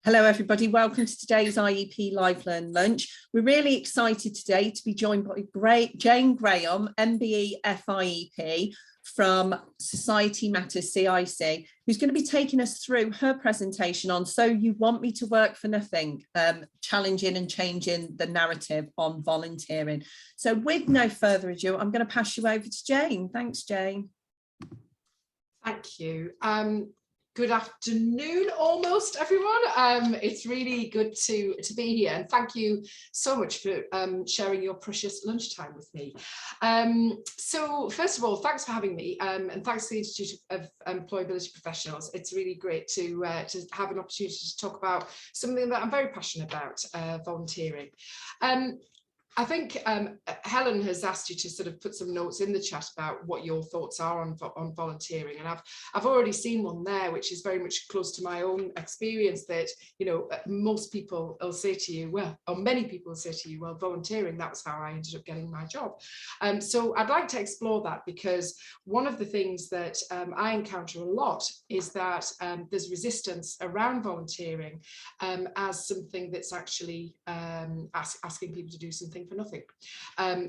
Hello everybody, welcome to today's IEP Live Learn Lunch. We're really excited today to be joined by Jane Graham, MBE FIEP from Society Matters CIC, who's going to be taking us through her presentation on So You Want Me to Work for Nothing, challenging and changing the narrative on volunteering. So with no further ado, I'm going to pass you over to Jane. Thanks, Jane. Thank you. Good afternoon, almost everyone. It's really good to be here, and thank you so much for sharing your precious lunchtime with me. So first of all, thanks for having me, and thanks to the Institute of Employability Professionals. It's really great to have an opportunity to talk about something that I'm very passionate about, volunteering. I think Helen has asked you to sort of put some notes in the chat about what your thoughts are on volunteering, and I've already seen one there, which is very much close to my own experience. That, you know, most people will say to you, well, or many people will say to you, well, volunteering, that was how I ended up getting my job. So I'd like to explore that, because one of the things that I encounter a lot is that there's resistance around volunteering as something that's actually asking people to do something for nothing.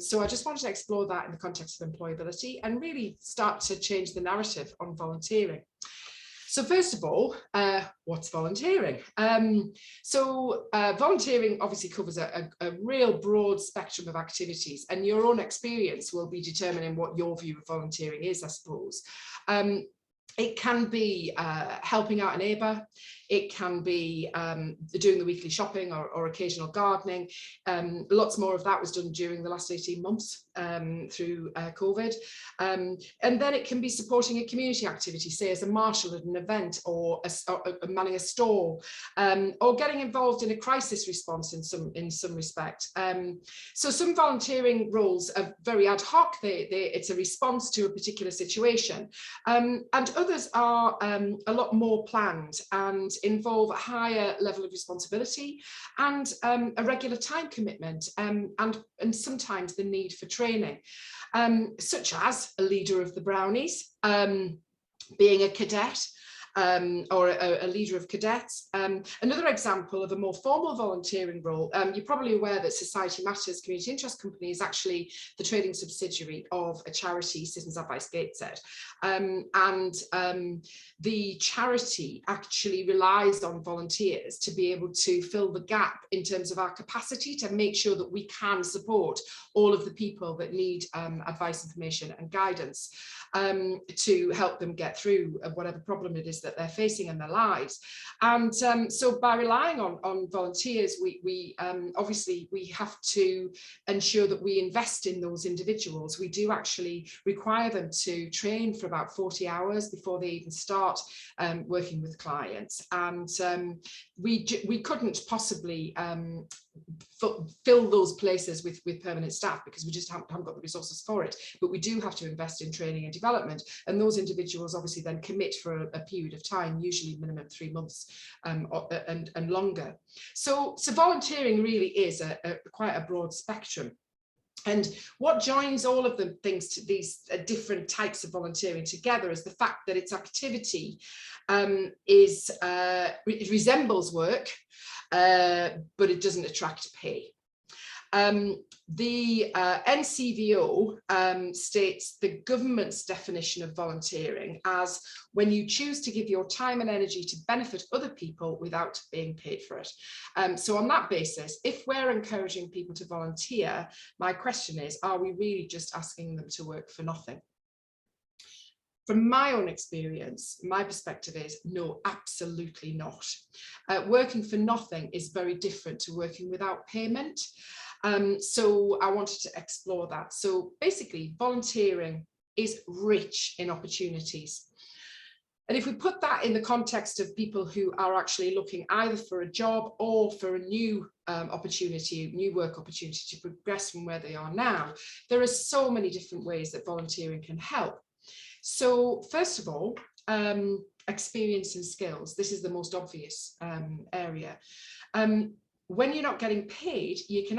So I just wanted to explore that in the context of employability and really start to change the narrative on volunteering. So first of all, what's volunteering? Volunteering obviously covers a real broad spectrum of activities, and your own experience will be determining what your view of volunteering is, I suppose. It can be helping out a neighbour. It can be doing the weekly shopping or occasional gardening. Lots more of that was done during the last 18 months through COVID. And then it can be supporting a community activity, say as a marshal at an event, or manning a stall, or getting involved in a crisis response in some respect. So some volunteering roles are very ad hoc. It's a response to a particular situation. And others are a lot more planned and involve a higher level of responsibility and a regular time commitment, and sometimes the need for training, such as a leader of the Brownies, being a cadet, or a leader of cadets. Another example of a more formal volunteering role, you're probably aware that Society Matters Community Interest Company is actually the trading subsidiary of a charity, Citizens Advice Gateshead. The charity actually relies on volunteers to be able to fill the gap in terms of our capacity to make sure that we can support all of the people that need advice, information and guidance to help them get through whatever problem it is that they're facing in their lives. And so by relying on volunteers, we obviously we have to ensure that we invest in those individuals. We do actually require them to train for about 40 hours before they even start working with clients, and we couldn't possibly fill those places with permanent staff, because we just haven't got the resources for it. But we do have to invest in training and development, and those individuals obviously then commit for a period of time, usually minimum 3 months and longer. So volunteering really is quite a broad spectrum. And what joins all of the things to these different types of volunteering together is the fact that its activity it resembles work, but it doesn't attract pay. The NCVO states the government's definition of volunteering as when you choose to give your time and energy to benefit other people without being paid for it. So on that basis, if we're encouraging people to volunteer, my question is, are we really just asking them to work for nothing? From my own experience, my perspective is no, absolutely not. Working for nothing is very different to working without payment. So I wanted to explore that. So basically, volunteering is rich in opportunities. And if we put that in the context of people who are actually looking either for a job or for a new opportunity, new work opportunity to progress from where they are now, there are so many different ways that volunteering can help. So first of all, experience and skills. This is the most obvious area. when you're not getting paid, you can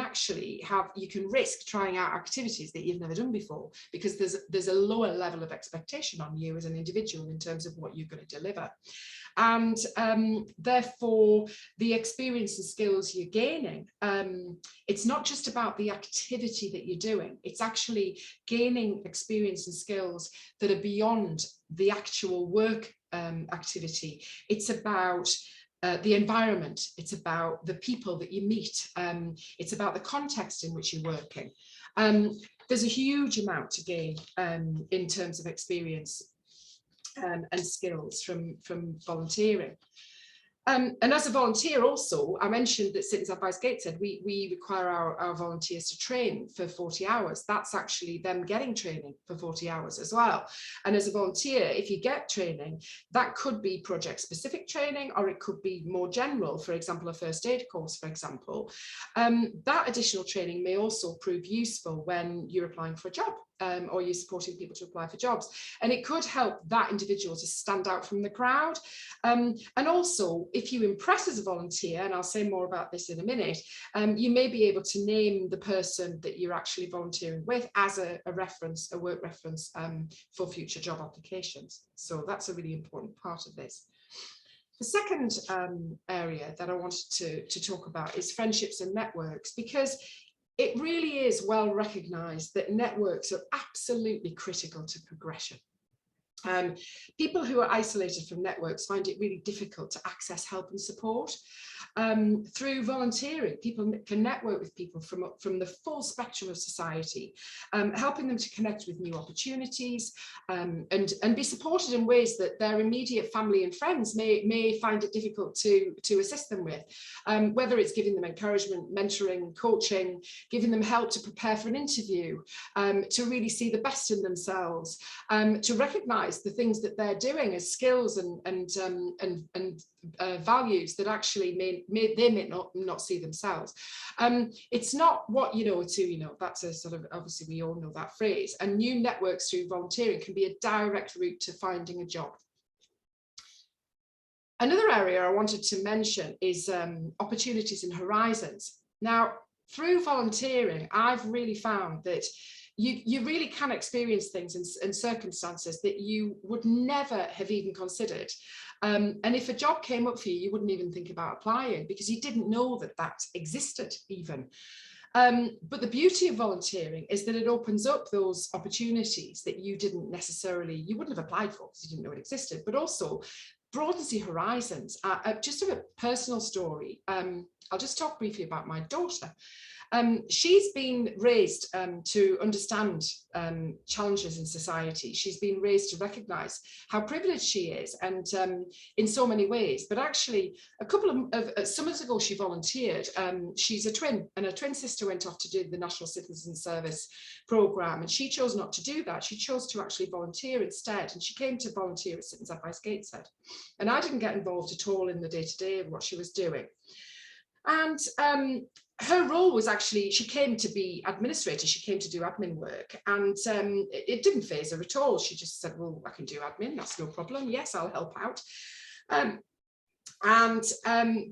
risk trying out activities that you've never done before, because there's a lower level of expectation on you as an individual in terms of what you're going to deliver. And therefore, the experience and skills you're gaining, it's not just about the activity that you're doing, it's actually gaining experience and skills that are beyond the actual work activity. It's about the environment, it's about the people that you meet, it's about the context in which you're working. There's a huge amount to gain in terms of experience and skills from volunteering. And as a volunteer also, I mentioned that Sittons Advice Gateshead, we require our volunteers to train for 40 hours. That's actually them getting training for 40 hours as well. And as a volunteer, if you get training, that could be project specific training, or it could be more general, for example, a first aid course, for example. That additional training may also prove useful when you're applying for a job. Or you're supporting people to apply for jobs, and it could help that individual to stand out from the crowd. And also, if you impress as a volunteer, and I'll say more about this in a minute, you may be able to name the person that you're actually volunteering with as a reference, a work reference for future job applications. So that's a really important part of this. The second area that I wanted to talk about is friendships and networks, because it really is well recognised that networks are absolutely critical to progression. People who are isolated from networks find it really difficult to access help and support. Through volunteering, people can network with people from the full spectrum of society, helping them to connect with new opportunities and be supported in ways that their immediate family and friends may find it difficult to assist them with, whether it's giving them encouragement, mentoring, coaching, giving them help to prepare for an interview, to really see the best in themselves, to recognise the things that they're doing as skills and values that actually they may not see themselves. It's not what you know to you know. That's a sort of, obviously we all know that phrase, and new networks through volunteering can be a direct route to finding a job. Another area I wanted to mention is opportunities and horizons. Now, through volunteering, I've really found that you really can experience things and circumstances that you would never have even considered. And if a job came up for you, you wouldn't even think about applying because you didn't know that that existed even. But the beauty of volunteering is that it opens up those opportunities that you wouldn't have applied for because you didn't know it existed, but also broadens your horizons. Just a personal story. I'll just talk briefly about my daughter. She's been raised to understand challenges in society. She's been raised to recognise how privileged she is, and in so many ways. But actually, a couple of summers ago, she volunteered. She's a twin, and her twin sister went off to do the National Citizen Service programme, and she chose not to do that. She chose to actually volunteer instead, and she came to volunteer at Sittons Advice Gateshead. And I didn't get involved at all in the day-to-day of what she was doing. And her role was actually, she came to be administrator, she came to do admin work, and it didn't faze her at all. She just said, well, I can do admin, that's no problem. Yes, I'll help out.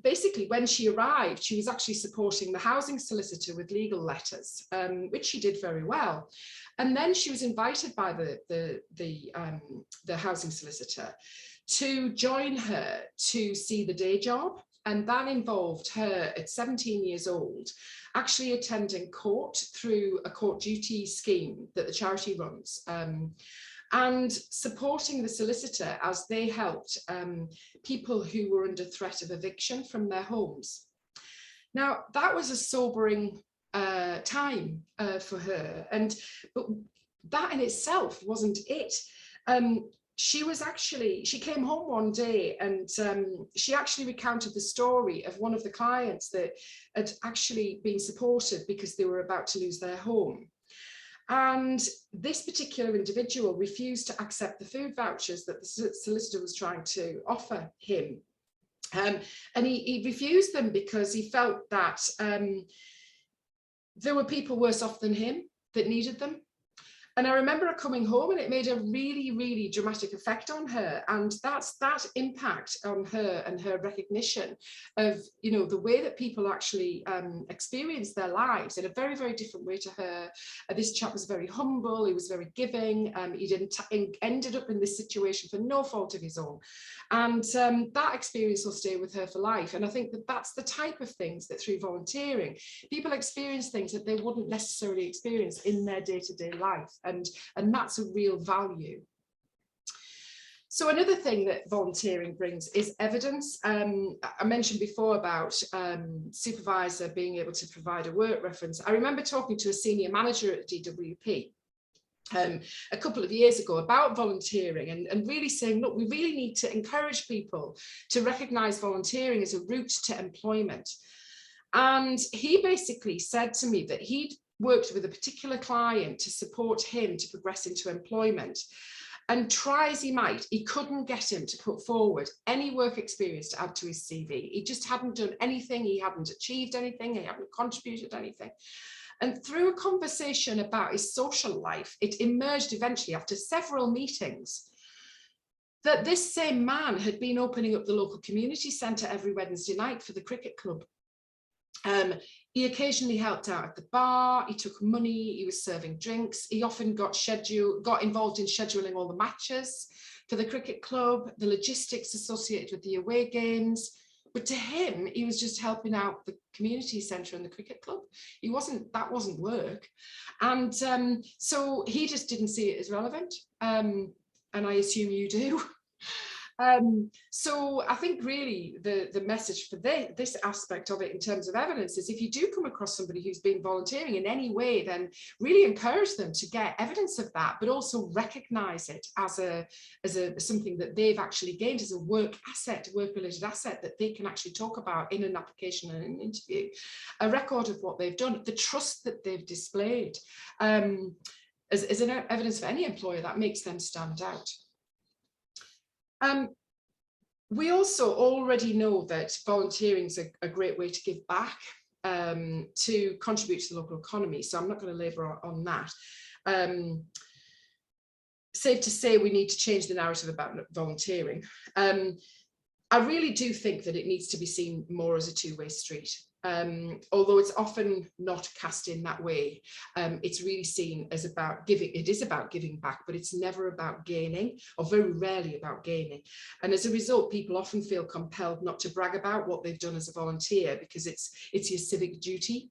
Basically, when she arrived, she was actually supporting the housing solicitor with legal letters, which she did very well. And then she was invited by the housing solicitor to join her to see the day job. And that involved her at 17 years old, actually attending court through a court duty scheme that the charity runs, and supporting the solicitor as they helped people who were under threat of eviction from their homes. Now, that was a sobering time for her, but that in itself wasn't it. She came home one day, and she actually recounted the story of one of the clients that had actually been supported because they were about to lose their home. And this particular individual refused to accept the food vouchers that the solicitor was trying to offer him. And he refused them because he felt that there were people worse off than him that needed them. And I remember her coming home, and it made a really, really dramatic effect on her. And that's that impact on her and her recognition of, you know, the way that people actually experience their lives in a very, very different way to her. This chap was very humble. He was very giving. He ended up in this situation for no fault of his own. And that experience will stay with her for life. And I think that that's the type of things that through volunteering, people experience things that they wouldn't necessarily experience in their day-to-day life. And that's a real value. So another thing that volunteering brings is evidence. I mentioned before about supervisor being able to provide a work reference. I remember talking to a senior manager at DWP a couple of years ago about volunteering and really saying, look, we really need to encourage people to recognise volunteering as a route to employment. And he basically said to me that he'd worked with a particular client to support him to progress into employment. And try as he might, he couldn't get him to put forward any work experience to add to his CV. He just hadn't done anything. He hadn't achieved anything. He hadn't contributed anything. And through a conversation about his social life, it emerged eventually after several meetings that this same man had been opening up the local community centre every Wednesday night for the cricket club. He occasionally helped out at the bar, he took money, he was serving drinks, he often got involved in scheduling all the matches for the cricket club, the logistics associated with the away games. But to him, he was just helping out the community centre and the cricket club. That wasn't work. And so he just didn't see it as relevant. And I assume you do. So I think really the message for this aspect of it in terms of evidence is if you do come across somebody who's been volunteering in any way, then really encourage them to get evidence of that, but also recognise it as something that they've actually gained as a work related asset that they can actually talk about in an application and an interview, a record of what they've done, the trust that they've displayed as an evidence for any employer that makes them stand out. We also already know that volunteering is a great way to give back, to contribute to the local economy. So I'm not going to labour on that. Safe to say we need to change the narrative about volunteering. I really do think that it needs to be seen more as a two-way street. Although it's often not cast in that way, it's really seen as about giving. It is about giving back, but it's never about gaining, or very rarely about gaining. And as a result, people often feel compelled not to brag about what they've done as a volunteer because it's your civic duty.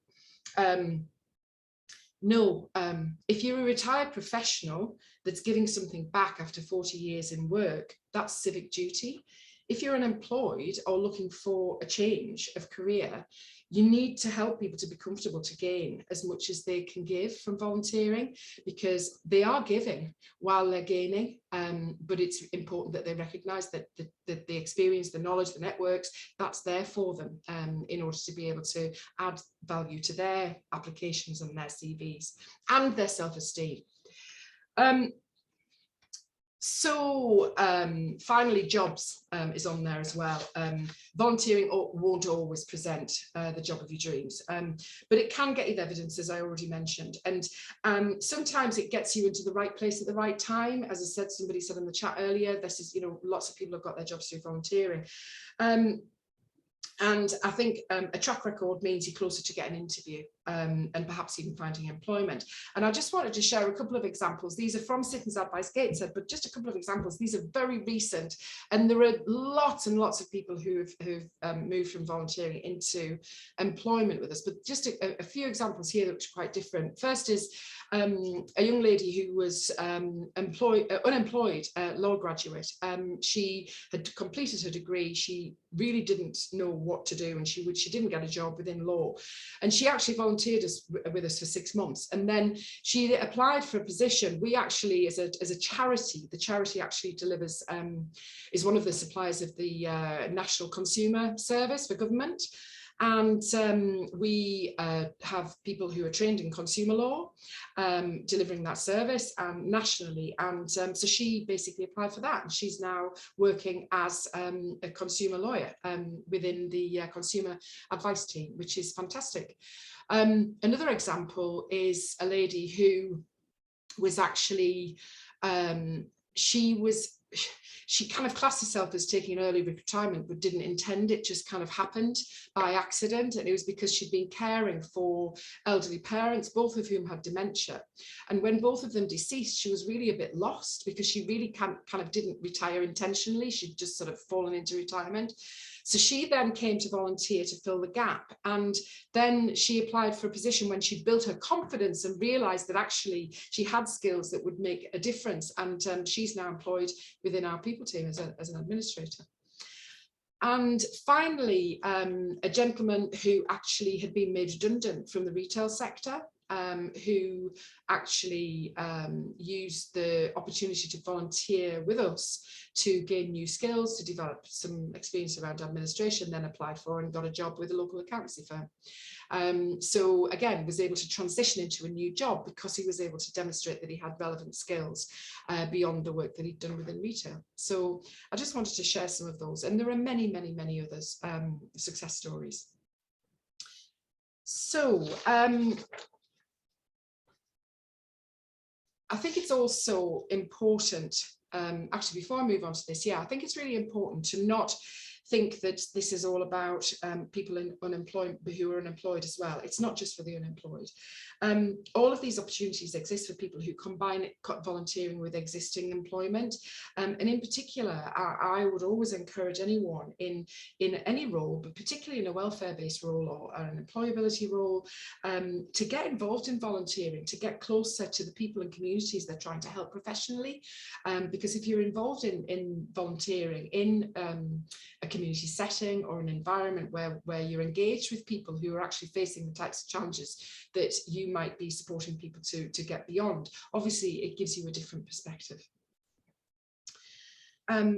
No, if you're a retired professional that's giving something back after 40 years in work, that's civic duty. If you're unemployed or looking for a change of career, you need to help people to be comfortable to gain as much as they can give from volunteering, because they are giving while they're gaining. But it's important that they recognise that the experience, the knowledge, the networks, that's there for them in order to be able to add value to their applications and their CVs and their self-esteem. So finally, jobs is on there as well. Volunteering won't always present the job of your dreams, but it can get you evidence, as I already mentioned. And sometimes it gets you into the right place at the right time. As I said, somebody said in the chat earlier, this is, lots of people have got their jobs through volunteering. And I think a track record means you're closer to getting an interview and perhaps even finding employment. And I just wanted to share a couple of examples. These are from Citizens Advice Gateshead, but just a couple of examples. These are very recent, and there are lots and lots of people who've moved from volunteering into employment with us. But just a few examples here which are quite different. First is a young lady who was unemployed law graduate. She had completed her degree. She really didn't know what to do, and she didn't get a job within law, and she actually volunteered with us for 6 months, and then she applied for a position. We actually, as a charity, the charity actually delivers, is one of the suppliers of the National Consumer Service for government. And we have people who are trained in consumer law delivering that service nationally. And so she basically applied for that. And she's now working as a consumer lawyer within the consumer advice team, which is fantastic. Another example is a lady who was actually, she kind of classed herself as taking an early retirement, but didn't intend it, just kind of happened by accident. And it was because she'd been caring for elderly parents, both of whom had dementia. And when both of them deceased, she was really a bit lost, because she really kind of didn't retire intentionally. She'd just sort of fallen into retirement. So she then came to volunteer to fill the gap. And then she applied for a position when she built her confidence and realized that actually she had skills that would make a difference. And she's now employed within our people team as an administrator. And finally, a gentleman who actually had been made redundant from the retail sector, who actually used the opportunity to volunteer with us to gain new skills, to develop some experience around administration, then applied for and got a job with a local accountancy firm. So again, was able to transition into a new job because he was able to demonstrate that he had relevant skills beyond the work that he'd done within retail. So I just wanted to share some of those, and there are many, many, many others, success stories. So I think it's also important, actually, before I move on to this, I think it's really important to not think that this is all about people in unemployment who are unemployed as well. It's not just for the unemployed. All of these opportunities exist for people who combine volunteering with existing employment. And in particular, I would always encourage anyone in any role, but particularly in a welfare-based role or an employability role, to get involved in volunteering, to get closer to the people and communities they're trying to help professionally. Because if you're involved in volunteering in a community setting or an environment where you're engaged with people who are actually facing the types of challenges that you might be supporting people to get beyond, obviously it gives you a different perspective.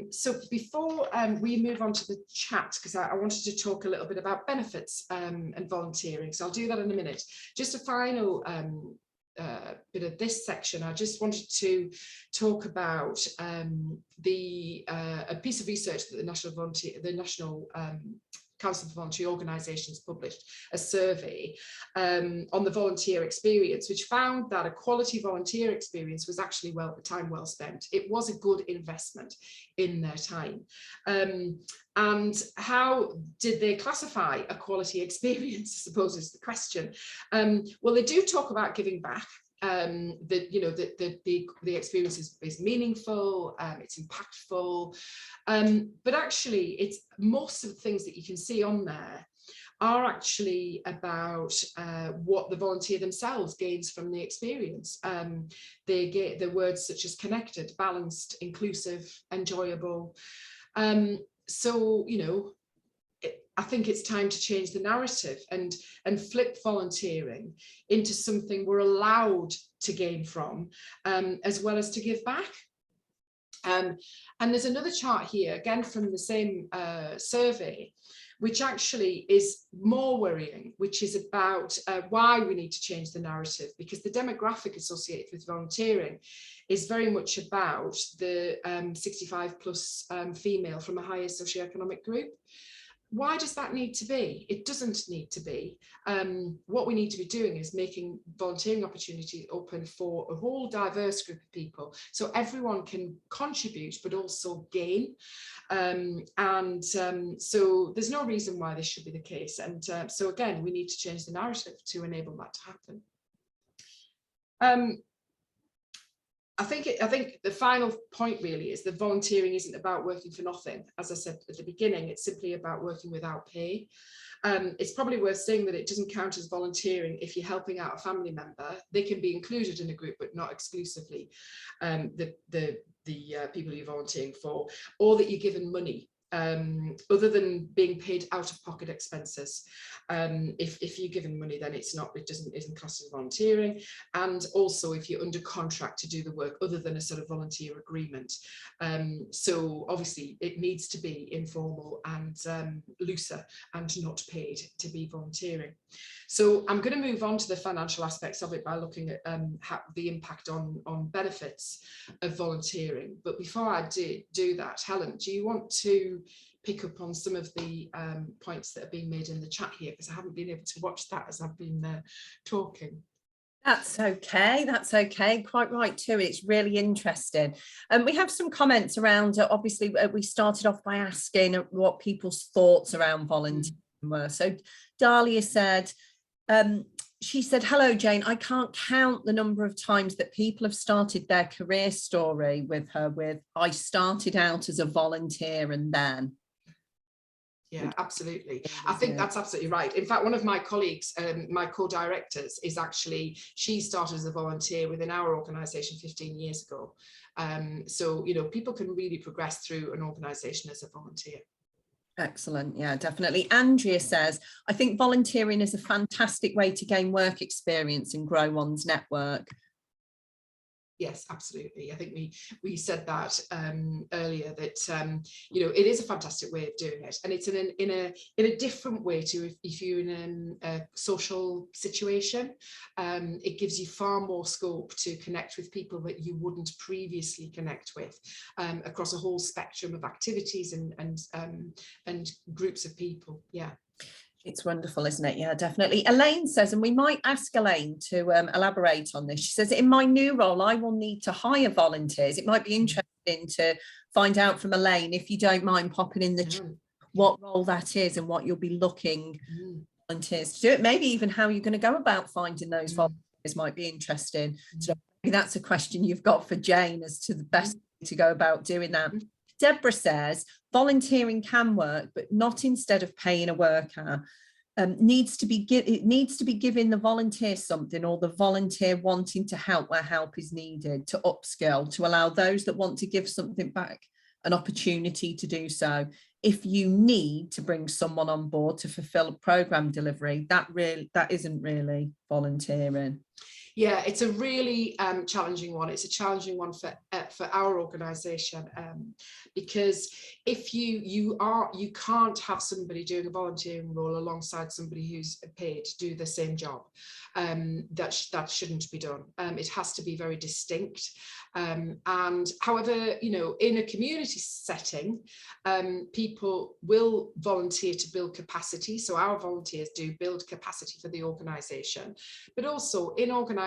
So before we move on to the chat, because I wanted to talk a little bit about benefits and volunteering, so I'll do that in a minute. Just a final bit of this section, I just wanted to talk about a piece of research that the National Council for Voluntary Organisations published, a survey on the volunteer experience, which found that a quality volunteer experience was actually time well spent. It was a good investment in their time. And how did they classify a quality experience, I suppose, is the question. Well, they do talk about giving back. The experience is meaningful, it's impactful, but actually it's most of the things that you can see on there are actually about what the volunteer themselves gains from the experience. They get the words such as connected, balanced, inclusive, enjoyable. So, you know, I think it's time to change the narrative and flip volunteering into something we're allowed to gain from, as well as to give back. And there's another chart here, again from the same survey, which actually is more worrying, which is about why we need to change the narrative, because the demographic associated with volunteering is very much about the 65 plus female from a higher socioeconomic group. Why does that need to be? It doesn't need to be. What we need to be doing is making volunteering opportunities open for a whole diverse group of people, so everyone can contribute but also gain. So there's no reason why this should be the case. And so again, we need to change the narrative to enable that to happen. I think the final point really is that volunteering isn't about working for nothing. As I said at the beginning, it's simply about working without pay. It's probably worth saying that it doesn't count as volunteering if you're helping out a family member. They can be included in a group, but not exclusively the people you're volunteering for, or that you're given money. Other than being paid out of pocket expenses. If you're given money, then isn't classed as volunteering. And also if you're under contract to do the work other than a sort of volunteer agreement. So obviously it needs to be informal and looser and not paid to be volunteering. So I'm going to move on to the financial aspects of it by looking at the impact on benefits of volunteering. But before I do that, Helen, do you want to pick up on some of the points that are being made in the chat here, because I haven't been able to watch that as I've been talking? That's okay. That's okay. Quite right too. It's really interesting. And we have some comments around, obviously, we started off by asking what people's thoughts around volunteering were. So Dahlia said, she said, hello, Jane. I can't count the number of times that people have started their career story with her with, I started out as a volunteer and then. Yeah, absolutely. I think that's absolutely right. In fact, one of my colleagues, my co-directors, is actually, she started as a volunteer within our organisation 15 years ago. So, you know, people can really progress through an organisation as a volunteer. Excellent. Yeah, definitely. Andrea says, I think volunteering is a fantastic way to gain work experience and grow one's network. Yes, absolutely. I think we said that earlier, that you know, it is a fantastic way of doing it, and it's in a different way to if you're in a social situation. It gives you far more scope to connect with people that you wouldn't previously connect with, across a whole spectrum of activities and groups of people. Yeah. It's wonderful, isn't it? Yeah, definitely. Elaine says, and we might ask Elaine to elaborate on this. She says, in my new role, I will need to hire volunteers. It might be interesting to find out from Elaine, if you don't mind popping in the chat, what role that is and what you'll be looking volunteers to do it. Maybe even how you're going to go about finding those volunteers might be interesting. So maybe that's a question you've got for Jane as to the best way to go about doing that. Deborah says, volunteering can work, but not instead of paying a worker. It needs to be giving the volunteer something, or the volunteer wanting to help where help is needed, to upskill, to allow those that want to give something back an opportunity to do so. If you need to bring someone on board to fulfill a program delivery, that isn't really volunteering. Yeah, it's a really challenging one. It's a challenging one for our organisation, because if you can't have somebody doing a volunteering role alongside somebody who's paid to do the same job. That shouldn't be done. It has to be very distinct. And however, you know, in a community setting, people will volunteer to build capacity. So our volunteers do build capacity for the organisation, but also in organisations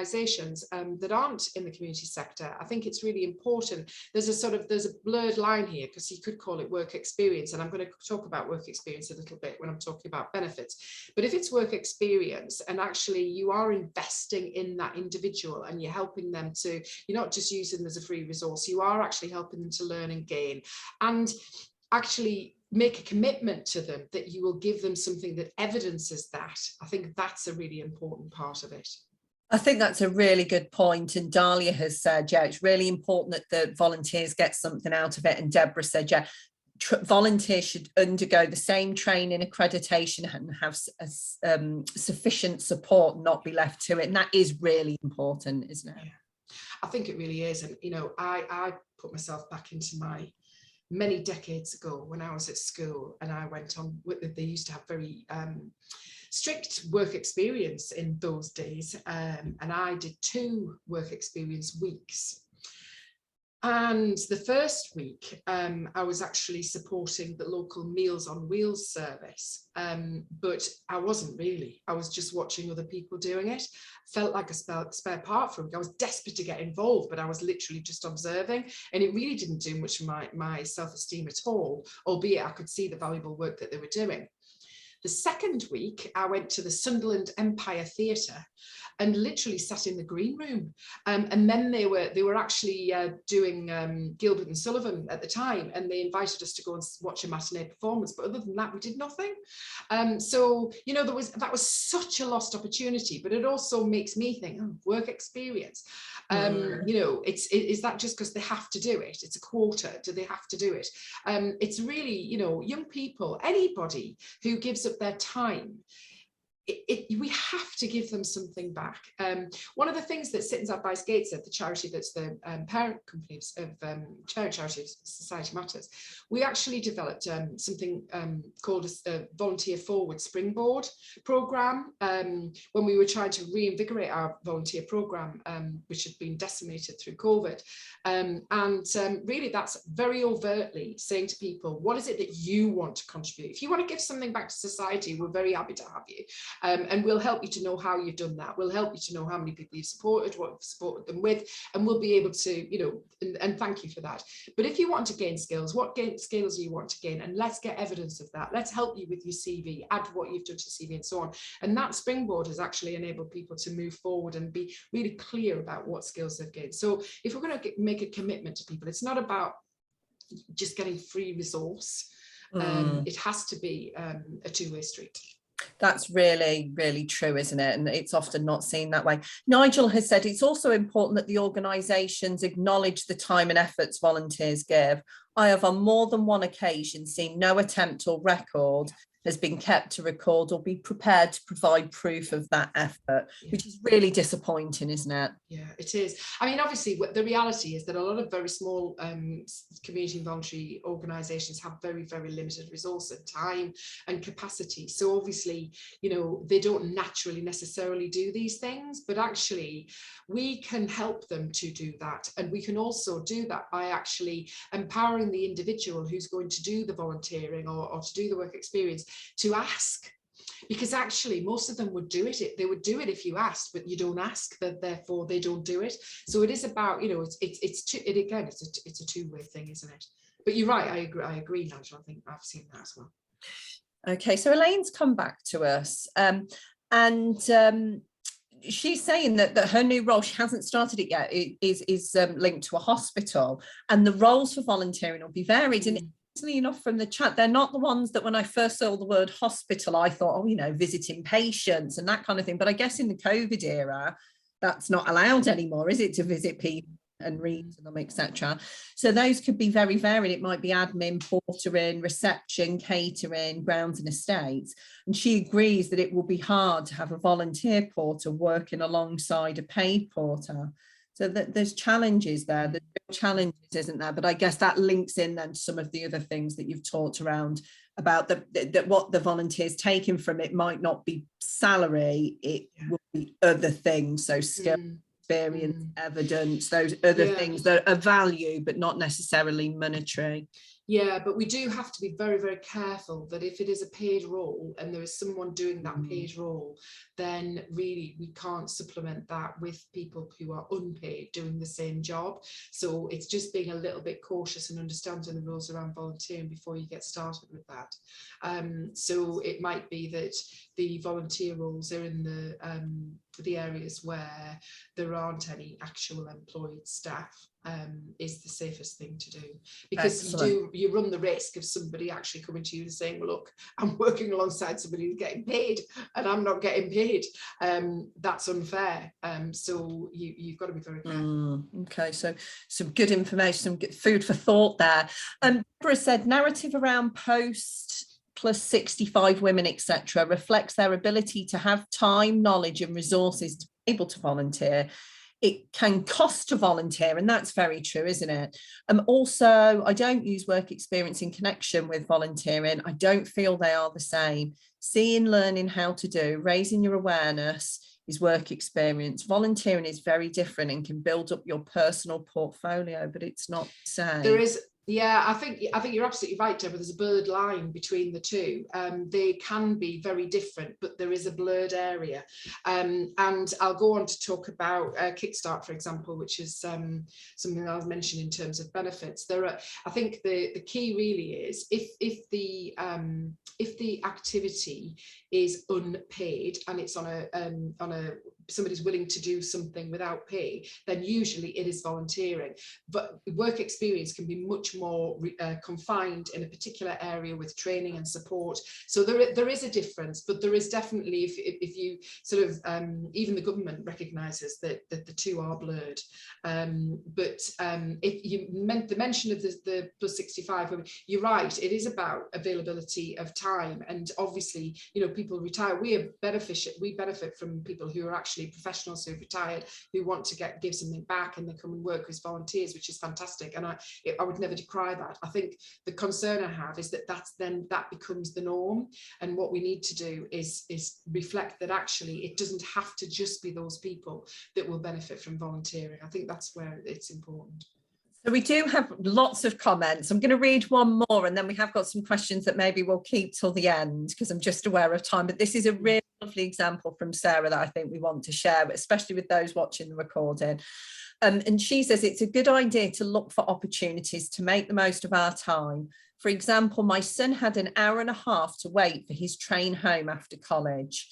that aren't in the community sector. I think it's really important. There's a blurred line here, because you could call it work experience, and I'm going to talk about work experience a little bit when I'm talking about benefits. But if it's work experience, and actually you are investing in that individual, and you're helping them to, you're not just using them as a free resource, you are actually helping them to learn and gain, and actually make a commitment to them that you will give them something that evidences that. I think that's a really important part of it. I think that's a really good point. And Dahlia has said, yeah, it's really important that the volunteers get something out of it. And Deborah said, yeah, volunteers should undergo the same training, accreditation, and have sufficient support, not be left to it. And that is really important, isn't it? Yeah, I think it really is. And, you know, I put myself back into my many decades ago when I was at school, and I went on, they used to have very strict work experience in those days, and I did 2 work experience weeks. And the first week, I was actually supporting the local Meals on Wheels service, but I wasn't really. I was just watching other people doing it. Felt like a spare part for me. I was desperate to get involved, but I was literally just observing, and it really didn't do much for my self-esteem at all, albeit I could see the valuable work that they were doing. The second week, I went to the Sunderland Empire Theatre and literally sat in the green room. And then they were actually doing Gilbert and Sullivan at the time, and they invited us to go and watch a matinee performance. But other than that, we did nothing. So, you know, that was such a lost opportunity, but it also makes me think, oh, work experience. You know, is that just because they have to do it? It's a quota. Do they have to do it? It's really, you know, young people, anybody who gives up their time, we have to give them something back. One of the things that Sit and Advice Gates said, the charity that's the parent company of charity of Society Matters, we actually developed something called a volunteer forward springboard program when we were trying to reinvigorate our volunteer program, which had been decimated through COVID. And really, that's very overtly saying to people, what is it that you want to contribute? If you want to give something back to society, we're very happy to have you. And we'll help you to know how you've done that. We'll help you to know how many people you've supported, what you've supported them with, and we'll be able to, you know, and thank you for that. But if you want to gain skills, what skills do you want to gain? And let's get evidence of that. Let's help you with your CV, add what you've done to your CV and so on. And that springboard has actually enabled people to move forward and be really clear about what skills they've gained. So if we're going to make a commitment to people, it's not about just getting free resource. It has to be a two-way street. That's really, really true, isn't it? And it's often not seen that way. Nigel has said it's also important that the organisations acknowledge the time and efforts volunteers give. I have on more than one occasion seen no attempt or record has been kept to record or be prepared to provide proof of that effort, which is really disappointing, isn't it? Yeah, it is. I mean, obviously, the reality is that a lot of very small community and voluntary organisations have very, very limited resource and time and capacity. So obviously, you know, they don't naturally necessarily do these things, but actually we can help them to do that. And we can also do that by actually empowering the individual who's going to do the volunteering or to do the work experience to ask. Because actually most of them would do it. They would do it if you asked, but you don't ask, that therefore they don't do it. So it is about, you know, it's a two-way thing, isn't it? But you're right, I agree, Nigel. I think I've seen that as well. Okay, so Elaine's come back to us, and she's saying that her new role, she hasn't started it yet, is linked to a hospital, and the roles for volunteering will be varied. And enough from the chat, they're not the ones that when I first saw the word hospital, I thought, oh, you know, visiting patients and that kind of thing. But I guess in the COVID era, that's not allowed anymore, is it, to visit people and read to them, etc. So those could be very varied. It might be admin, portering, reception, catering, grounds and estates. And she agrees that it will be hard to have a volunteer porter working alongside a paid porter. So that there's challenges there. There's challenges, isn't there? But I guess that links in then to some of the other things that you've talked around about that what the volunteers taking from it might not be salary, it will be other things. So skill, experience, evidence, those other things that are value, but not necessarily monetary. Yeah, but we do have to be very, very careful that if it is a paid role and there is someone doing that paid role, then really we can't supplement that with people who are unpaid doing the same job. So it's just being a little bit cautious and understanding the rules around volunteering before you get started with that. So it might be that the volunteer roles are in the areas where there aren't any actual employed staff. Is the safest thing to do, because you run the risk of somebody actually coming to you and saying, well, look, I'm working alongside somebody who's getting paid and I'm not getting paid. That's unfair. So you've got to be very careful. Okay, so some good information, some good food for thought there. Deborah said narrative around post plus 65 women, etc., reflects their ability to have time, knowledge and resources to be able to volunteer. It can cost to volunteer, and that's very true, isn't it? Also, I don't use work experience in connection with volunteering. I don't feel they are the same. Seeing, learning how to do, raising your awareness is work experience. Volunteering is very different and can build up your personal portfolio, but it's not the same. There is. Yeah, I think you're absolutely right, Deborah. There's a blurred line between the two. They can be very different, but there is a blurred area. And I'll go on to talk about Kickstart, for example, which is something I'll mention in terms of benefits. I think the key really is if the activity is unpaid and it's on a somebody's willing to do something without pay, then usually it is volunteering. But work experience can be much more confined in a particular area with training and support. So there is a difference, but there is definitely, if you sort of, even the government recognises that the two are blurred. But if you meant the mention of the plus 65 women, you're right, it is about availability of time. And obviously, you know, people retire, we benefit from people who are actually professionals who've retired, who want to give something back, and they come and work as volunteers, which is fantastic. And I would never decry that. I think the concern I have is that becomes the norm, and what we need to do is reflect that actually it doesn't have to just be those people that will benefit from volunteering. I think that's where it's important. So we do have lots of comments. I'm going to read one more, and then we have got some questions that maybe we'll keep till the end because I'm just aware of time. But this is a really lovely example from Sarah that I think we want to share, especially with those watching the recording. And she says it's a good idea to look for opportunities to make the most of our time. For example, my son had an hour and a half to wait for his train home after college.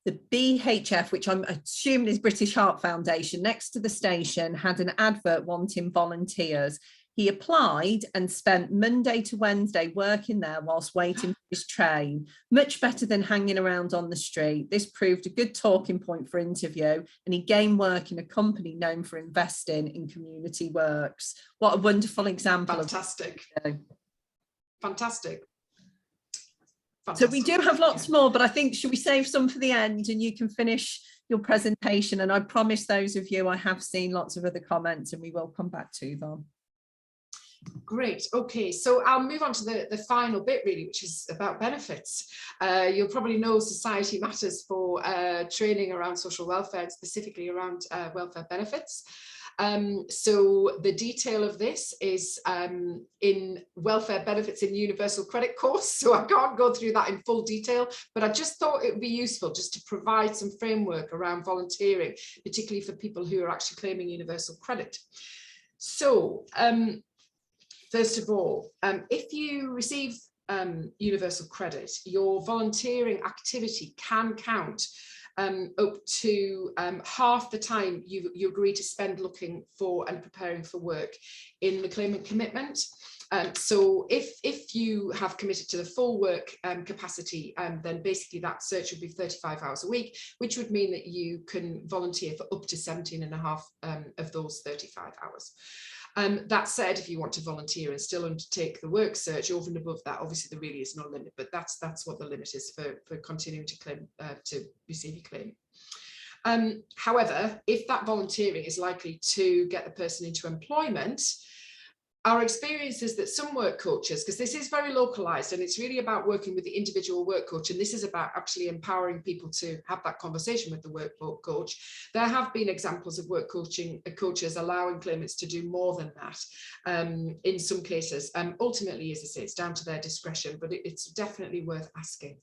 The BHF, which I'm assuming is British Heart Foundation, next to the station had an advert wanting volunteers. He applied and spent Monday to Wednesday working there whilst waiting for his train. Much better than hanging around on the street. This proved a good talking point for interview, and he gained work in a company known for investing in community works. What a wonderful example. Fantastic. Fantastic. So we do have lots more, but I think, should we save some for the end and you can finish your presentation? And I promise those of you, I have seen lots of other comments and we will come back to them. Great. Okay, so I'll move on to the final bit really, which is about benefits. You'll probably know Society Matters for training around social welfare, and specifically around welfare benefits. So the detail of this is in welfare benefits in universal credit course. So I can't go through that in full detail, but I just thought it would be useful just to provide some framework around volunteering, particularly for people who are actually claiming universal credit. So first of all, if you receive universal credit, your volunteering activity can count up to half the time you agree to spend looking for and preparing for work in the claimant commitment. So if you have committed to the full work capacity, then basically that search would be 35 hours a week, which would mean that you can volunteer for up to 17.5 of those 35 hours. That said, if you want to volunteer and still undertake the work search over and above that, obviously there really is no limit, but that's what the limit is for continuing to claim to receive your claim. However, if that volunteering is likely to get the person into employment, our experience is that some work coaches, because this is very localized and it's really about working with the individual work coach, and this is about actually empowering people to have that conversation with the work coach. There have been examples of work coaches allowing claimants to do more than that in some cases. Ultimately, as I say, it's down to their discretion, but it's definitely worth asking.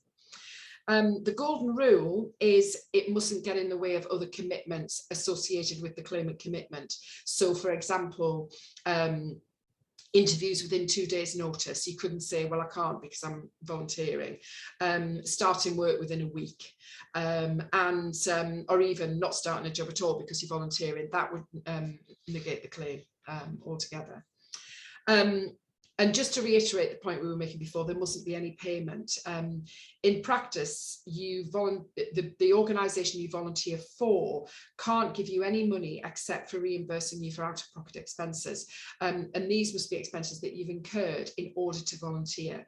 The golden rule is it mustn't get in the way of other commitments associated with the claimant commitment. So, for example, interviews within 2 days notice. You couldn't say, well, I can't because I'm volunteering. Starting work within a week, or even not starting a job at all because you're volunteering. That would negate the claim altogether. And just to reiterate the point we were making before, there mustn't be any payment. In practice, the organisation you volunteer for can't give you any money except for reimbursing you for out-of-pocket expenses. And these must be expenses that you've incurred in order to volunteer.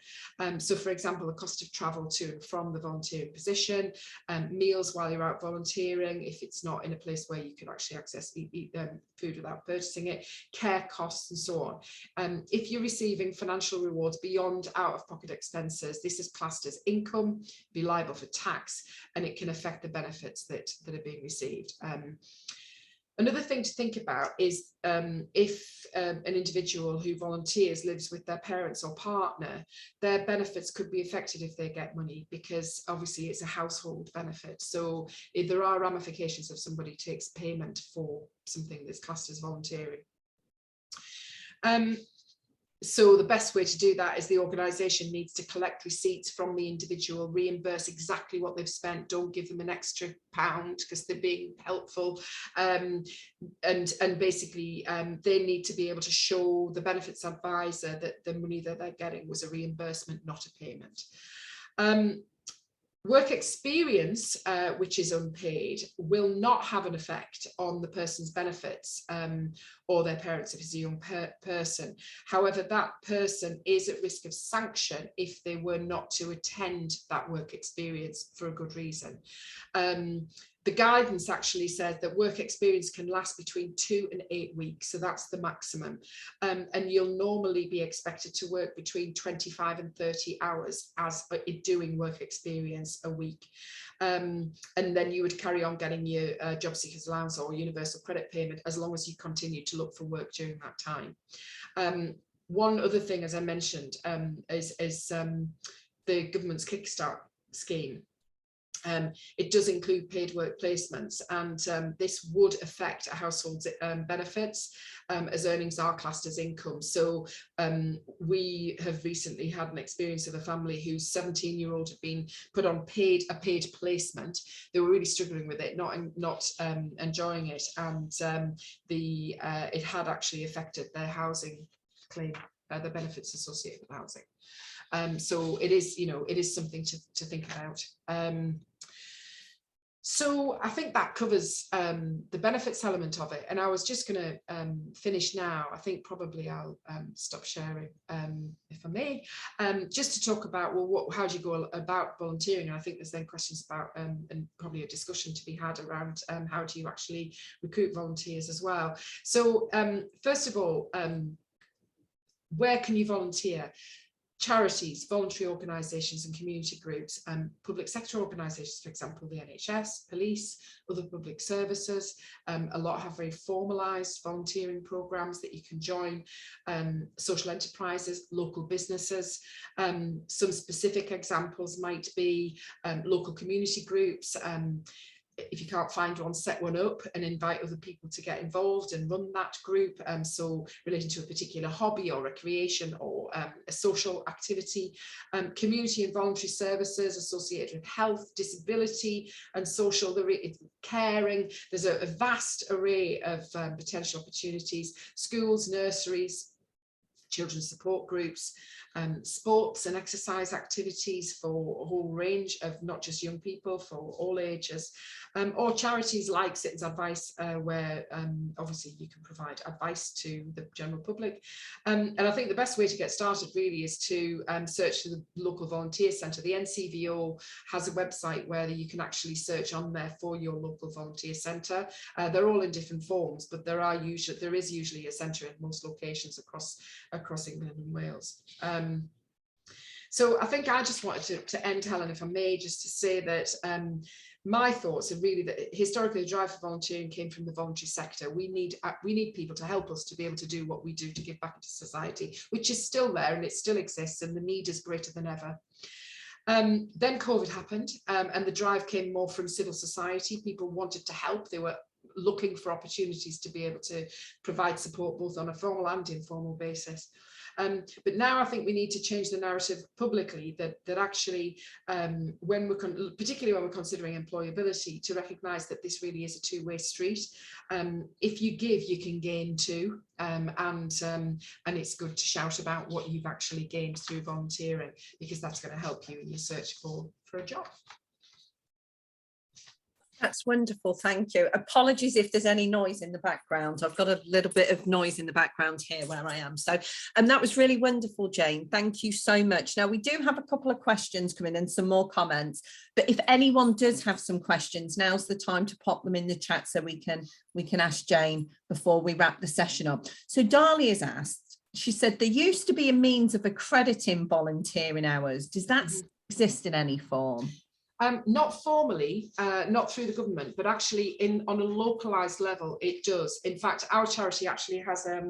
So, for example, the cost of travel to and from the volunteering position, meals while you're out volunteering, if it's not in a place where you can actually access food without purchasing it, care costs and so on. If you're receiving financial rewards beyond out-of-pocket expenses, this is classed as income, be liable for tax, and it can affect the benefits that are being received. Another thing to think about is if an individual who volunteers lives with their parents or partner, their benefits could be affected if they get money, because obviously it's a household benefit. So if there are ramifications if somebody takes payment for something that's classed as volunteering. So the best way to do that is the organisation needs to collect receipts from the individual, reimburse exactly what they've spent, don't give them an extra pound because they're being helpful, and basically they need to be able to show the benefits advisor that the money that they're getting was a reimbursement, not a payment. Work experience, which is unpaid, will not have an effect on the person's benefits or their parents if it's a young person. However, that person is at risk of sanction if they were not to attend that work experience for a good reason. The guidance actually says that work experience can last between 2 and 8 weeks, so that's the maximum. And you'll normally be expected to work between 25 and 30 hours as doing work experience a week. And then you would carry on getting your job seekers allowance or universal credit payment as long as you continue to look for work during that time. One other thing, as I mentioned, is the government's Kickstart scheme. It does include paid work placements, and this would affect a household's benefits as earnings are classed as income. So we have recently had an experience of a family whose 17-year-old had been put on a paid placement. They were really struggling with it, not enjoying it, and it had actually affected their housing claim, the benefits associated with housing. So it is, it is something to think about. So I think that covers the benefits element of it. And I was just going to finish now. I think probably I'll stop sharing, if I may, just to talk about, well, how do you go about volunteering? And I think there's then questions about, and probably a discussion to be had around how do you actually recruit volunteers as well. So first of all, where can you volunteer? Charities, voluntary organisations and community groups, public sector organisations, for example, the NHS, police, other public services. A lot have very formalised volunteering programmes that you can join, social enterprises, local businesses. Some specific examples might be local community groups. If you can't find one, set one up and invite other people to get involved and run that group. So relating to a particular hobby or recreation or a social activity. Community and voluntary services associated with health, disability and social caring. There's a vast array of potential opportunities. Schools, nurseries, children's support groups, sports and exercise activities for a whole range of not just young people, for all ages, or charities like Citizens Advice, where obviously you can provide advice to the general public. And I think the best way to get started really is to search for the local volunteer centre. The NCVO has a website where you can actually search on there for your local volunteer centre. They're all in different forms, but there is usually a centre in most locations across England and Wales. So I think I just wanted to end, Helen, if I may, just to say that my thoughts are really that historically the drive for volunteering came from the voluntary sector. We need people to help us to be able to do what we do to give back into society, which is still there and it still exists, and the need is greater than ever. Then COVID happened, and the drive came more from civil society. People wanted to help. They were looking for opportunities to be able to provide support both on a formal and informal basis. But now I think we need to change the narrative publicly that actually, particularly when we're considering employability, to recognise that this really is a two-way street. If you give, you can gain too, and it's good to shout about what you've actually gained through volunteering, because that's going to help you in your search for a job. That's wonderful, thank you. Apologies if there's any noise in the background. I've got a little bit of noise in the background here where I am. So, and that was really wonderful, Jane. Thank you so much. Now, we do have a couple of questions coming and some more comments, but if anyone does have some questions, now's the time to pop them in the chat so we can ask Jane before we wrap the session up. So Dahlia's asked, she said, there used to be a means of accrediting volunteering hours. Does that exist in any form? Not formally, not through the government, but actually on a localised level, it does. In fact, our charity actually has, a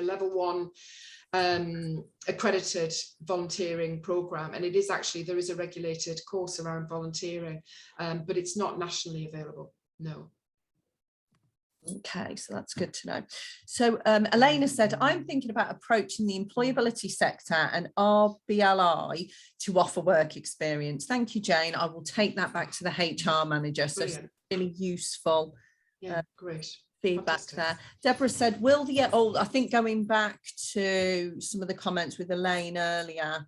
level 1 accredited volunteering programme, and it is actually, there is a regulated course around volunteering, but it's not nationally available, no. Okay, so that's good to know. So Elena said, I'm thinking about approaching the employability sector and RBLI to offer work experience. Thank you, Jane. I will take that back to the HR manager. So it's really useful great feedback Fantastic. there. Deborah said, I think going back to some of the comments with Elaine earlier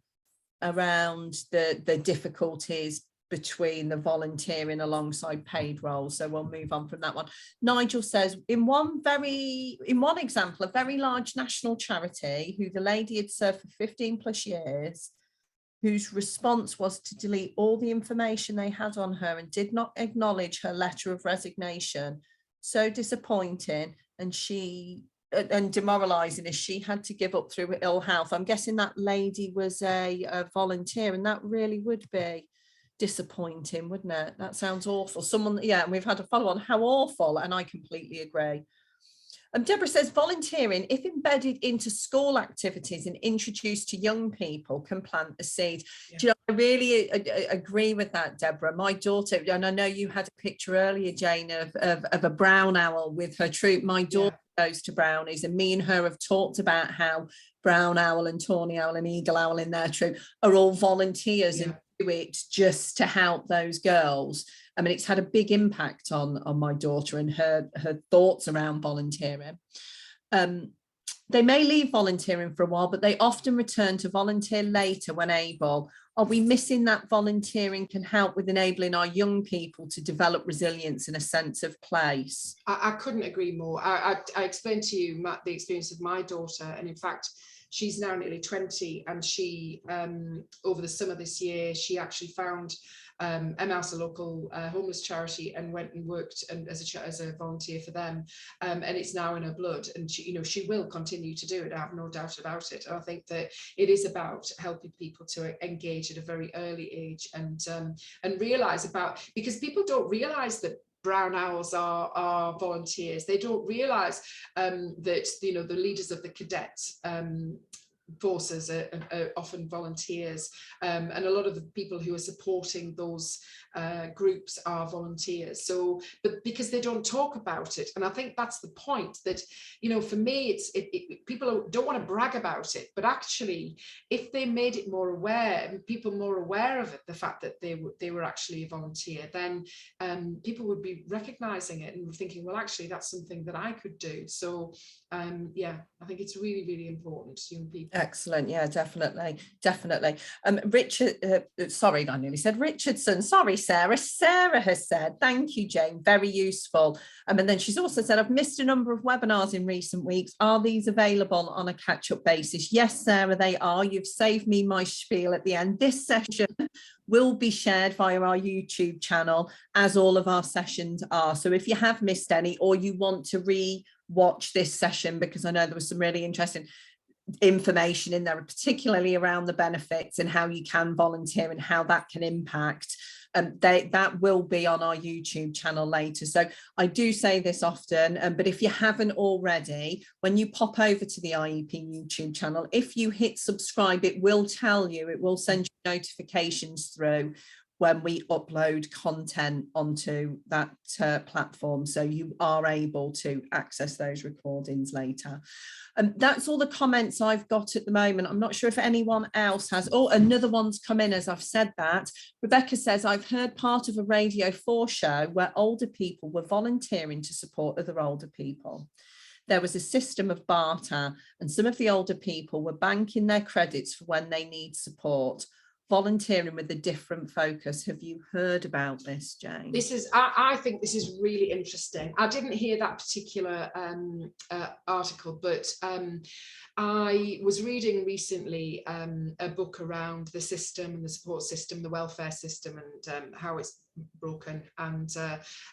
around the difficulties between the volunteering alongside paid roles, so we'll move on from that one. Nigel says, in one example, a very large national charity who the lady had served for 15 plus years, whose response was to delete all the information they had on her and did not acknowledge her letter of resignation. So disappointing, and demoralizing, as she had to give up through ill health. I'm guessing that lady was a volunteer, and that really would be disappointing, wouldn't it? That sounds awful. Someone, yeah, and we've had a follow on. How awful. And I completely agree. Deborah says volunteering, if embedded into school activities and introduced to young people, can plant a seed. Yeah. Do you know, I really agree with that, Deborah. My daughter, and I know you had a picture earlier, Jane, of a brown owl with her troop. My daughter goes to brownies, and me and her have talked about how brown owl and tawny owl and eagle owl in their troop are all volunteers and do it just to help those girls. I mean, it's had a big impact on my daughter and her thoughts around volunteering. They may leave volunteering for a while, but they often return to volunteer later when able. Are we missing that volunteering can help with enabling our young people to develop resilience and a sense of place? I couldn't agree more. I explained to you the experience of my daughter, and in fact, she's now nearly 20, and she, over the summer this year, she actually found MS, a local homeless charity, and went and worked as a volunteer for them, and it's now in her blood, and she will continue to do it. I have no doubt about it. And I think that it is about helping people to engage at a very early age and realize about, because people don't realize that brown owls are volunteers. They don't realize that the leaders of the cadet forces are often volunteers, and a lot of the people who are supporting those groups are volunteers. So, but because they don't talk about it, and I think that's the point, that for me, people don't want to brag about it, but actually, if they made it more aware, and people more aware of it, the fact that they were actually a volunteer, then people would be recognizing it and thinking, well, actually, that's something that I could do. So yeah, I think it's really, really important to young people. Excellent. Yeah, definitely. Richard, sorry, I nearly said Richardson. Sorry, Sarah. Sarah has said, thank you, Jane. Very useful. And then she's also said, I've missed a number of webinars in recent weeks. Are these available on a catch-up basis? Yes, Sarah, they are. You've saved me my spiel at the end. This session will be shared via our YouTube channel, as all of our sessions are. So if you have missed any, or you want to re-watch this session, because I know there was some really interesting information in there, particularly around the benefits and how you can volunteer and how that can impact, that will be on our YouTube channel later. So I do say this often, but if you haven't already, when you pop over to the IEP YouTube channel, if you hit subscribe, it will tell you, it will send you notifications through when we upload content onto that platform, so you are able to access those recordings later. That's all the comments I've got at the moment. I'm not sure if anyone else has. Oh, another one's come in as I've said that. Rebecca says, I've heard part of a Radio 4 show where older people were volunteering to support other older people. There was a system of barter, and some of the older people were banking their credits for when they need support. Volunteering with a different focus. Have you heard about this, Jane? I think this is really interesting. I didn't hear that particular article, but I was reading recently a book around the system and the support system, the welfare system, and how it's broken, and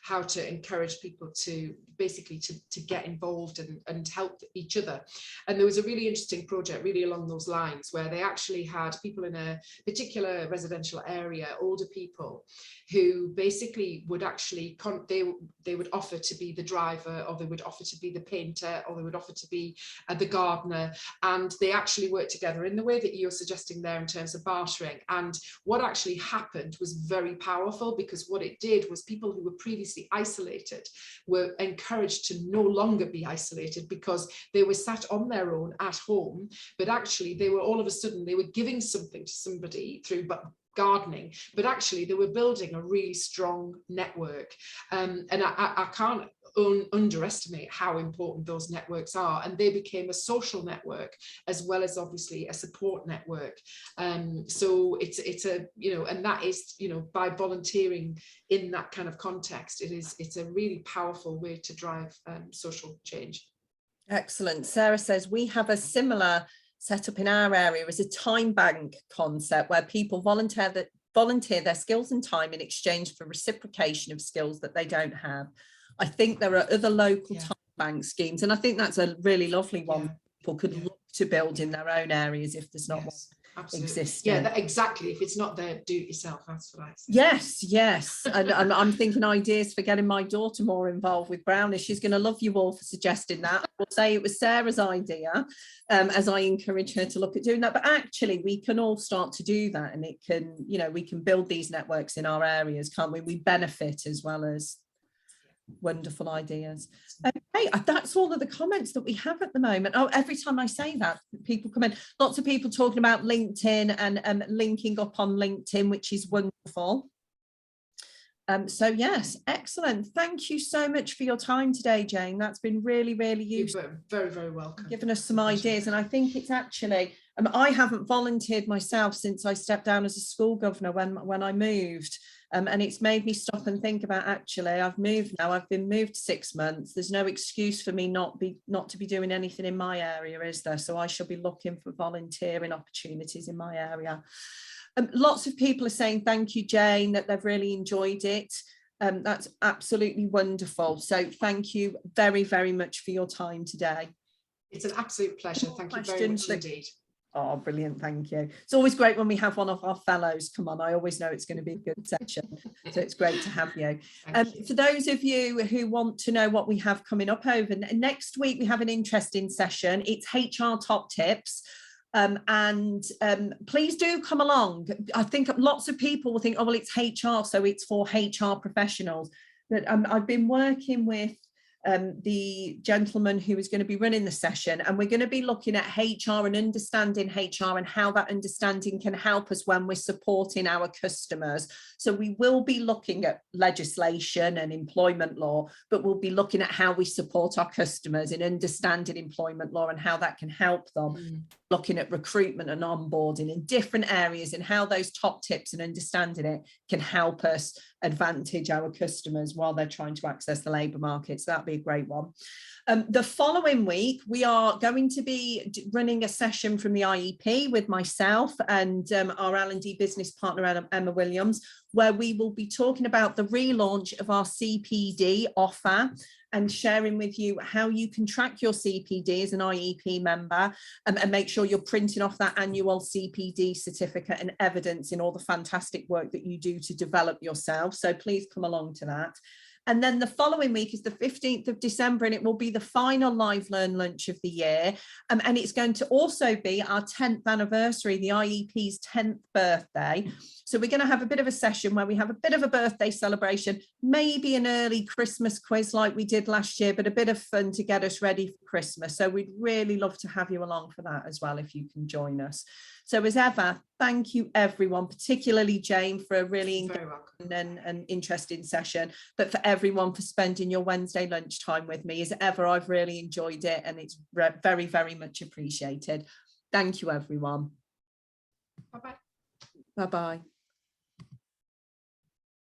how to encourage people to basically to get involved and help each other. And there was a really interesting project really along those lines, where they actually had people in a particular residential area, older people, who basically would actually they would offer to be the driver, or they would offer to be the painter, or they would offer to be the gardener, and they actually worked together in the way that you're suggesting there in terms of bartering. And what actually happened was very powerful, because what it did was people who were previously isolated were encouraged to no longer be isolated, because they were sat on their own at home, but actually they were all of a sudden, they were giving something to somebody through gardening, but actually they were building a really strong network. And I can't underestimate how important those networks are, and they became a social network as well as obviously a support network. So it's a, and that is, by volunteering in that kind of context, it's a really powerful way to drive social change. Excellent. Sarah says we have a similar set up in our area is a time bank concept where people volunteer their skills and time in exchange for reciprocation of skills that they don't have. I think there are other local time bank schemes, and I think that's a really lovely one. People could look to build in their own areas if there's not one existing. Yeah, exactly. If it's not there, do it yourself. That's what I say. Yes. And I'm thinking ideas for getting my daughter more involved with Brownish. She's going to love you all for suggesting that. We'll say it was Sarah's idea, as I encourage her to look at doing that. But actually, we can all start to do that, and it can, you know, we can build these networks in our areas, can't we? We benefit as well as wonderful ideas. Okay, that's all of the comments that we have at the moment. Oh, every time I say that, people come in. Lots of people talking about LinkedIn and linking up on LinkedIn, which is wonderful. So yes, excellent. Thank you so much for your time today, Jane. That's been really, really useful. You're very, very welcome. Given us some ideas, and I think it's actually, I haven't volunteered myself since I stepped down as a school governor when I moved. And it's made me stop and think about, actually, I've moved now, I've been moved 6 months. There's no excuse for me not to be doing anything in my area, is there? So I shall be looking for volunteering opportunities in my area. Lots of people are saying, thank you, Jane, that they've really enjoyed it. That's absolutely wonderful. So thank you very, very much for your time today. It's an absolute pleasure. Thank you very much indeed. Oh, brilliant. Thank you. It's always great when we have one of our fellows come on. I always know it's going to be a good session. So it's great to have you. For those of you who want to know what we have coming up over next week, we have an interesting session. It's HR top tips. Please do come along. I think lots of people will think, oh, well, it's HR, so it's for HR professionals. But I've been working with the gentleman who is going to be running the session, and we're going to be looking at HR and understanding HR and how that understanding can help us when we're supporting our customers. So we will be looking at legislation and employment law, but we'll be looking at how we support our customers in understanding employment law and how that can help them. Looking at recruitment and onboarding in different areas and how those top tips and understanding it can help us advantage our customers while they're trying to access the labour market. So that'd be a great one. The following week, we are going to be running a session from the IEP with myself and our L&D business partner, Emma Williams, where we will be talking about the relaunch of our CPD offer and sharing with you how you can track your CPD as an IEP member and make sure you're printing off that annual CPD certificate and evidence in all the fantastic work that you do to develop yourself. So please come along to that. And then the following week is the 15th of December, and it will be the final Live Learn Lunch of the year. And it's going to also be our 10th anniversary, the IEP's 10th birthday. So we're going to have a bit of a session where we have a bit of a birthday celebration, maybe an early Christmas quiz like we did last year, but a bit of fun to get us ready for Christmas. So we'd really love to have you along for that as well, if you can join us. So as ever, thank you everyone, particularly Jane, for a really engaging and interesting session, but for everyone for spending your Wednesday lunchtime with me. As ever, I've really enjoyed it, and it's very, very much appreciated. Thank you, everyone. Bye-bye. Bye-bye.